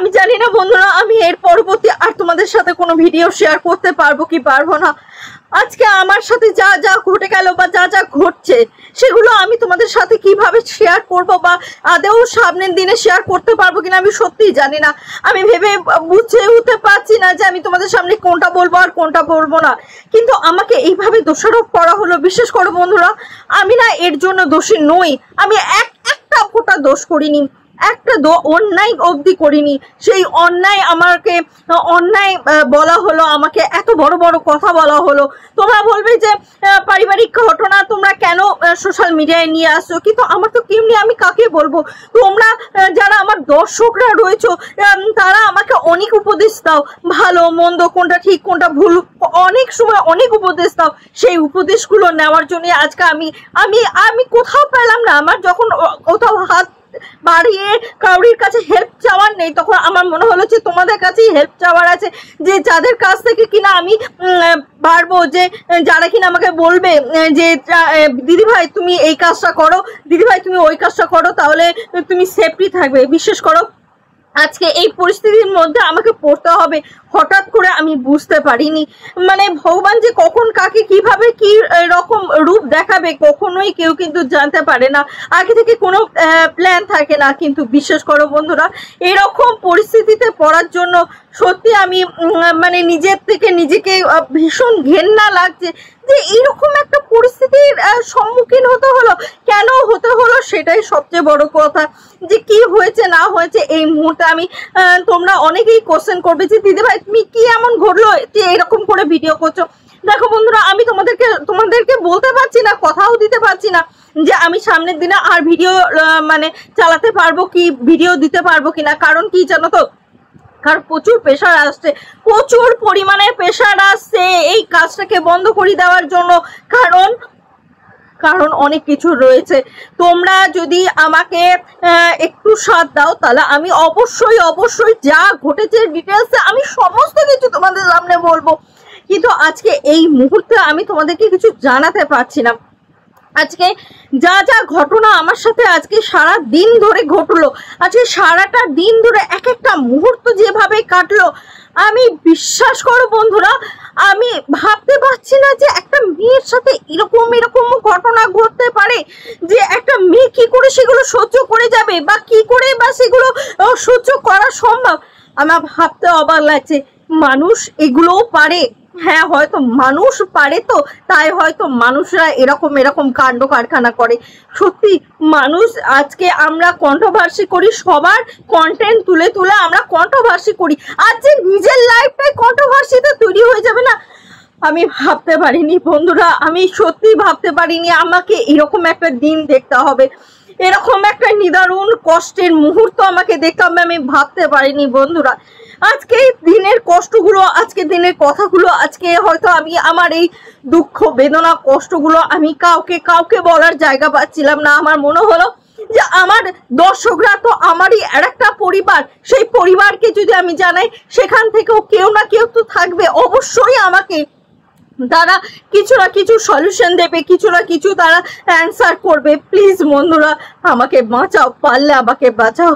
আমি জানি না বন্ধুরা আমি এর পরবর্তী আর তোমাদের সাথে কোনো ভিডিও শেয়ার করতে পারবো কি পারবো না। আজকে আমার সাথে যা যা ঘটে গেল বা যা যা ঘটছে সেগুলো আমি তোমাদের সাথে কিভাবে শেয়ার করব বা আদৌ সামনের দিনে শেয়ার করতে পারবো কিনা আমি সত্যিই জানি না। আমি ভেবে বুঝে উঠতে পারছি না যে আমি তোমাদের সামনে কোনটা বলবো আর কোনটা বলবো না। কিন্তু আমাকে এইভাবে দোষারোপ করা হলো, বিশেষ করে বন্ধুরা আমি না এর জন্য দোষী নই। আমি একটা ফোঁটা দোষ করিনি, একটা অন্যায় অবধি করিনি। সেই অন্যায় আমাকে অন্যায় বলা হলো, আমাকে এত বড় বড় কথা বলা হলো। তোমরা বলবে যে পারিবারিক ঘটনা তোমরা কেন সোশ্যাল মিডিয়ায় নিয়ে আসছো, কিন্তু আমার তো কেমনি আমি কাকে বলবো। তোমরা যারা আমার দর্শকরা রয়েছো তারা আমাকে অনেক উপদেশ দাও, ভালো মন্দ কোনটা ঠিক কোনটা ভুল, অনেক সময় অনেক উপদেশ দাও। সেই উপদেশগুলো নেওয়ার জন্য আজকে আমি কোথাও পেলাম না। আমার যখন কোথাও হাত বাড়িয়ে কাউরির কাছে হেল্প চাওয়ার নেই, তখন আমার মনে হলো যে তোমাদের কাছেই হেল্প চাওয়ার আছে, যে যাদের কাছ থেকে কিনা আমি পারবো, যে যারা কিনা আমাকে বলবে যে দিদিভাই তুমি এই কাজটা করো, দিদিভাই তুমি ওই কাজটা করো, তাহলে তুমি সেফটি থাকবে। বিশেষ করো আজকে এই পরিস্থিতির মধ্যে আমাকে পড়তে হবে, হঠাৎ করে আমি বুঝতে পারিনি। মানে ভগবান যে কখন কাকে কিভাবে কি রকম রূপ দেখাবে কখনোই কেউ কিন্তু জানতে পারে না, আগে থেকে কোনো প্ল্যান থাকে না। কিন্তু বিশেষ করো বন্ধুরা এরকম পরিস্থিতিতে পড়ার জন্য সত্যি আমি মানে নিজের থেকে নিজেকে ভীষণ ঘেন্না লাগছে যে এইরকম একটা পরিস্থিতির সম্মুখীন হতে হলো। কেন হতে হলো সেটাই সবচেয়ে বড় কথা, যে কি হয়েছে না হয়েছে এই মুহূর্তে আমি তোমরা অনেকেই কোশ্চেন করবে যে দিদিভাই তুমি কি এমন ঘটলো যে এরকম করে ভিডিও করছো। দেখো বন্ধুরা আমি তোমাদেরকে বলতে পারছি না, কথাও দিতে পারছি না যে আমি সামনের দিনে আর ভিডিও মানে চালাতে পারবো কি, ভিডিও দিতে পারবো কিনা। কারণ কি জানো তো, কারণ প্রচুর প্রেশার আসছে, প্রচুর পরিমাণে প্রেশার আসছে এই কাজটাকে বন্ধ করে দেওয়ার জন্য। কারণ অনেক কিছু রয়েছে। তোমরা যদি আমাকে একটু সাথ দাও তাহলে আমি অবশ্যই যা ঘটেছে ডিটেলসে আমি সমস্ত কিছু তোমাদের সামনে বলবো। কিন্তু আজকে এই মুহূর্তে আমি তোমাদেরকে কিছু জানাতে পারছি না। আজকে যা যা ঘটনা আমার সাথে আজকে সারা দিন ধরে ঘটলো, আজকে সারাটা দিন ধরে এক একটা মুহূর্ত যেভাবে কাটলো, আমি বিশ্বাস করো বন্ধুরা আমি ভাবতে পারছি না যে একটা মেয়ের সাথে এরকম ঘটনা ঘটতে পারে, যে একটা মেয়ে কি করে সেগুলো সহ্য করে যাবে বা কি করে বা সেগুলো সহ্য করা সম্ভব। আমার ভাবতে অবাক লাগছে মানুষ এগুলোও পারে। হ্যাঁ হয়তো মানুষ পারে, তো তাই হয়তো মানুষরা এরকম কাণ্ড কারখানা করে। সত্যি মানুষ আজকে আমরা কন্ট্রোভার্সি করি, সবার কন্টেন্ট তুলে আমরা কন্ট্রোভার্সি করি, আর যে নিজের লাইফটাই কন্ট্রোভার্সিতে তৈরি হয়ে যাবে না, আমি ভাবতে পারিনি বন্ধুরা। আমি সত্যি ভাবতে পারিনি আমাকে এরকম একটা দিন দেখতে হবে, এরকম একটা নিদারুণ কষ্টের মুহূর্ত আমাকে দেখতে হবে। আমি ভাবতে পারিনি বন্ধুরা। আজকে দিনের কষ্টগুলো, আজকে দিনের কথাগুলো, আজকে হয়তো আমি আমার এই দুঃখ বেদনা কষ্টগুলো আমি কাউকে বলার জায়গা পাচ্ছিলাম না। আমার মনে হলো যে আমার দর্শকরা তো আমারই আর একটা পরিবার, সেই পরিবারকে যদি আমি জানাই সেখান থেকেও কেউ না কেউ তো থাকবে, অবশ্যই আমাকে তারা কিছু না কিছু সলিউশন দেবে, কিছু না কিছু তারা অ্যান্সার করবে। প্লিজ বন্ধুরা আমাকে বাঁচাও, পারলে আমাকে বাঁচাও।